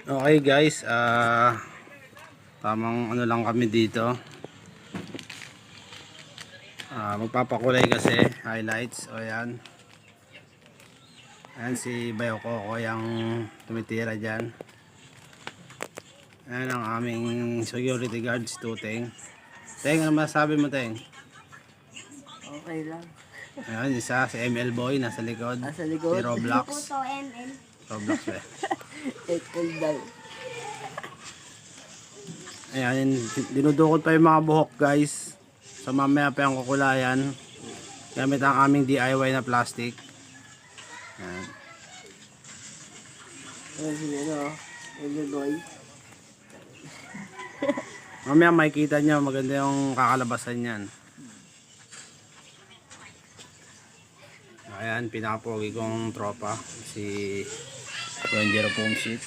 Okay guys, tamang ano lang kami dito. Magpapakulay kasi, highlights. O yan. Ayan si Bayoko ko yung tumitira dyan. Ayan ang aming security guards, Tuteng. Teng, ano masasabi mo, Teng? Okay lang. Ayan, isa si ML Boy nasa likod. Nasa likod? Si Roblox. Puto ML. Roblox eh. Ekol daw. Ayan, dinudukot pa yung mga buhok guys. So mamaya pa yung kukulayan. Gamit ang aming DIY na plastic. Ayan. Ayan sila no. Ayan boy. Mamaya makikita nyo, maganda yung kakalabasan yan. Ayan, pinakapogi kong tropa. Si Ranger Pong Shit.